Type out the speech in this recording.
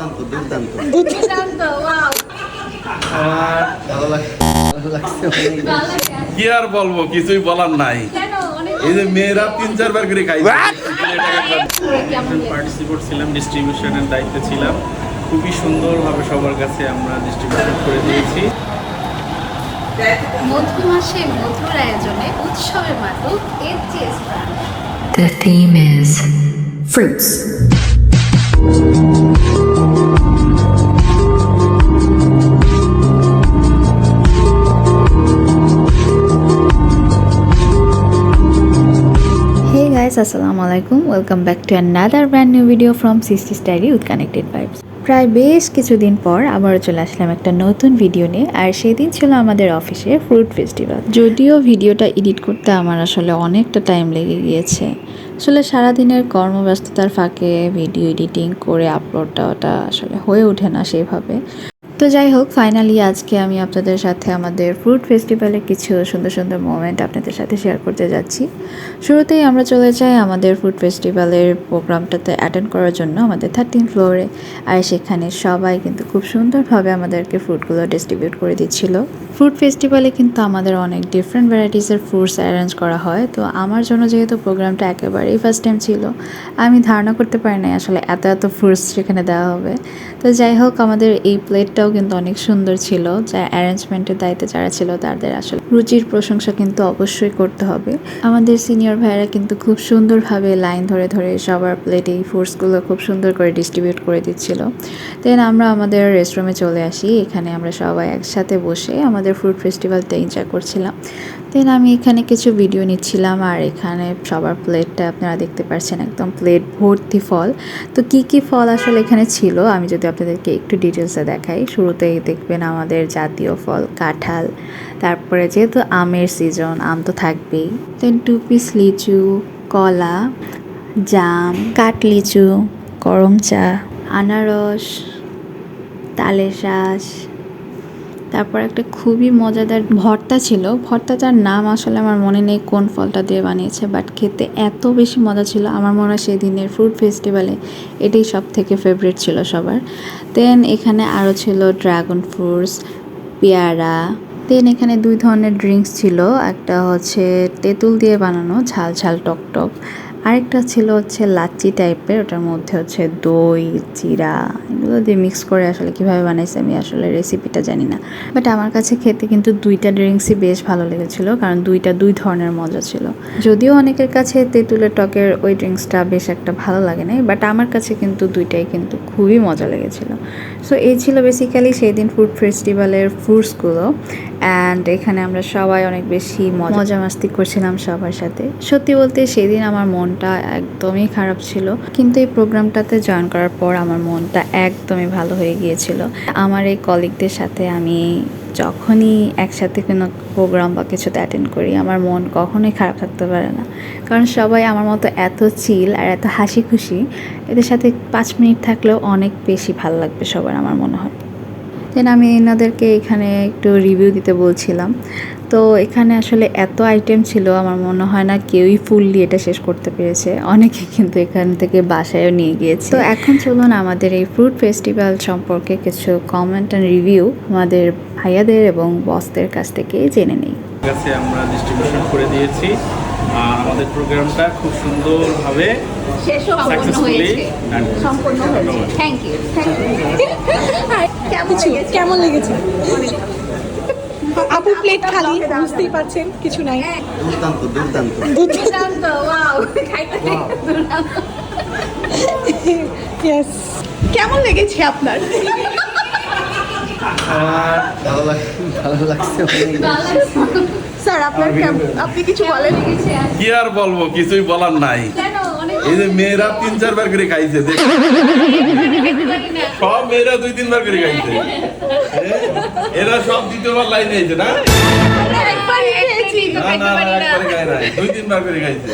দুর্দান্ত দুর্দান্ত দুর্দান্ত ওয়াও আমার ভালো লাগছে অনেক। কি আর বলবো, কিছুই বলার নাই। কেন অনেক এই যে মেয়েরা 3-4 বার করে খাইছে। পার্টিসিপেট ছিলাম, ডিস্ট্রিবিউশনের দায়িত্বে ছিলাম। খুবই সুন্দরভাবে সবার কাছে আমরা ডিস্ট্রিবিউশন করে দিয়েছি। মধু মাসে মধুর আয়োজনে উৎসবে মাতুক HS brand. The theme is fruits. Hey guys, Assalamualaikum. Welcome back to another brand new video from Sisti's Diary with Connected Vibes. প্রায় বেশ কিছুদিন পর আবারও চলে আসলাম একটা নতুন ভিডিও নিয়ে। আর সেদিন ছিল আমাদের অফিসে ফ্রুট ফেস্টিভ্যাল। যদিও ভিডিওটা এডিট করতে আমার আসলে অনেকটা টাইম লেগে গিয়েছে। আসলে সারাদিনের কর্মব্যস্ততার ফাঁকে ভিডিও এডিটিং করে আপলোডটা ওটা আসলে হয়ে ওঠে না সেভাবে। তো যাই হোক, ফাইনালি আজকে আমি আপনাদের সাথে আমাদের ফ্রুট ফেস্টিভ্যালের কিছু সুন্দর সুন্দর মোমেন্ট আপনাদের সাথে শেয়ার করতে যাচ্ছি। শুরুতেই আমরা চলে যাই আমাদের ফ্রুট ফেস্টিভ্যালের প্রোগ্রামটাতে অ্যাটেন্ড করার জন্য আমাদের 13 ফ্লোরে। আর সেখানে সবাই কিন্তু খুব সুন্দরভাবে আমাদেরকে ফ্রুটগুলো ডিস্ট্রিবিউট করে দিচ্ছিল। ফ্রুট ফেস্টিভ্যালে কিন্তু আমাদের অনেক ডিফারেন্ট ভ্যারাইটিসের ফ্রুটস অ্যারেঞ্জ করা হয়। তো আমার জন্য যেহেতু প্রোগ্রামটা একেবারেই ফার্স্ট টাইম ছিল, আমি ধারণা করতে পারি নাই আসলে এত এত ফ্রুটস সেখানে দেওয়া হবে। তো যাই হোক, আমাদের এই প্লেটটাও কিন্তু অনেক সুন্দর ছিল। যা অ্যারেঞ্জমেন্টের দায়িত্বে যারা ছিল তাদের আসলে রুচির প্রশংসা কিন্তু অবশ্যই করতে হবে। আমাদের সিনিয়র ভাইয়েরা কিন্তু খুব সুন্দরভাবে লাইন ধরে ধরে সবার প্লেটে এই ফ্রুটসগুলো খুব সুন্দর করে ডিস্ট্রিবিউট করে দিচ্ছিল। দেন আমরা আমাদের রেস্টরুমে চলে আসি। এখানে আমরা সবাই একসাথে বসে আমাদের ফ্রুট ফেস্টিভ্যালটা এনজয় করছিলাম। দেন আমি এখানে কিছু ভিডিও নিচ্ছিলাম। আর এখানে সবার প্লেটটা আপনারা দেখতে পাচ্ছেন, একদম প্লেট ভর্তি ফল। তো কি কি ফল আসলে এখানে ছিল আমি যদি আপনাদেরকে একটু ডিটেলসে দেখাই। শুরুতেই দেখবেন আমাদের জাতীয় ফল কাঁঠাল, তারপরে যেহেতু আমের সিজন আম তো থাকবেই। দেন 2 পিস লিচু, কলা, জাম, কাঠ লিচু, গরম চা, আনারস, তালের শাঁস, তারপর একটা খুবই মজাদার ভর্তা ছিল। ভর্তাটার নাম আসলে আমার মনে নেই কোন ফলটা দিয়ে বানিয়েছে, বাট খেতে এত বেশি মজা ছিল। আমার মনে হয় সেদিনের ফ্রুট ফেস্টিভ্যালে এটাই সব থেকে ফেভারিট ছিল সবার। দেন এখানে আরও ছিল ড্রাগন ফ্রুটস, পেয়ারা। দেন এখানে 2 ধরনের ড্রিঙ্কস ছিল, একটা হচ্ছে তেঁতুল দিয়ে বানানো ঝাল ঝাল টক টক, আরেকটা ছিল হচ্ছে লাচ্ছি টাইপের, ওটার মধ্যে হচ্ছে দই, জিরা এগুলো দিয়ে মিক্স করে আসলে কীভাবে বানাইছে আমি আসলে রেসিপিটা জানি না। বাট আমার কাছে খেতে কিন্তু 2টা ড্রিঙ্কসই বেশ ভালো লেগেছিলো, কারণ 2টা 2 ধরনের মজা ছিল। যদিও অনেকের কাছে তেঁতুলের টকের ওই ড্রিঙ্কসটা বেশ একটা ভালো লাগে নাই, বাট আমার কাছে কিন্তু 2টাই কিন্তু খুবই মজা লেগেছিলো। সো এই ছিল বেসিক্যালি সেই দিন ফ্রুট ফেস্টিভ্যালের ফ্রুটসগুলো। অ্যান্ড এখানে আমরা সবাই অনেক বেশি মজা মাস্তি করছিলাম সবার সাথে। সত্যি বলতে সেদিন আমার মনটা একদমই খারাপ ছিল, কিন্তু এই প্রোগ্রামটাতে জয়েন করার পর আমার মনটা একদমই ভালো হয়ে গিয়েছিল। আমার এই কলিগদের সাথে আমি যখনই একসাথে কোনো প্রোগ্রাম বা কিছুতে অ্যাটেন্ড করি আমার মন কখনোই খারাপ থাকতে পারে না, কারণ সবাই আমার মতো এত চিল আর এত হাসি খুশি। এদের সাথে 5 মিনিট থাকলেও অনেক বেশি ভালো লাগবে সবার আমার মনে হয়। দেন আমি এনাদেরকে এখানে একটু রিভিউ দিতে বলছিলাম। তো এখানে আসলে এত আইটেম ছিল, আমার মনে হয় না কেউই ফুললি এটা শেষ করতে পেরেছে। অনেকে কিন্তু এখান থেকে বাসায়ও নিয়ে গিয়েছে। তো এখন চলুন আমাদের এই ফ্রুট ফেস্টিভ্যাল সম্পর্কে কিছু কমেন্ট অ্যান্ড রিভিউ আমাদের ভাইয়াদের এবং বসদের কাছ থেকে জেনে নিই। কাছে আমরা ডিস্ট্রিবিউশন করে দিয়েছি। আর আমাদের প্রোগ্রামটা খুব সুন্দরভাবে শেষও সম্পূর্ণ হয়েছে। সম্পূর্ণ হয়েছে। থ্যাংক ইউ কেমন লেগেছে? আপুর প্লেট খালি, বুঝতেই পারছেন কিছু নাই। দুর্দান্ত দুর্দান্ত দুর্দান্ত ওয়াও খাইতে দুর্দান্ত। ইয়েস, কেমন লেগেছে আপনার? আমার ভালো লাগছে অনেক। স্যার আপনার আপনি কিছু বলেন? কি আর বলবো, কিছুই বলার নাই। কেন অনেক এই যে মেয়েরা 3-4 বার করে খাইছে, সব মেয়েরা 2-3 বার করে খাইছে। এরা সব 2বার লাইনে আইছে না? একবারই খেয়েছি তো না খাইতে না পারি না। একবারে খায় নাই, 2-3 বার করে খাইছে।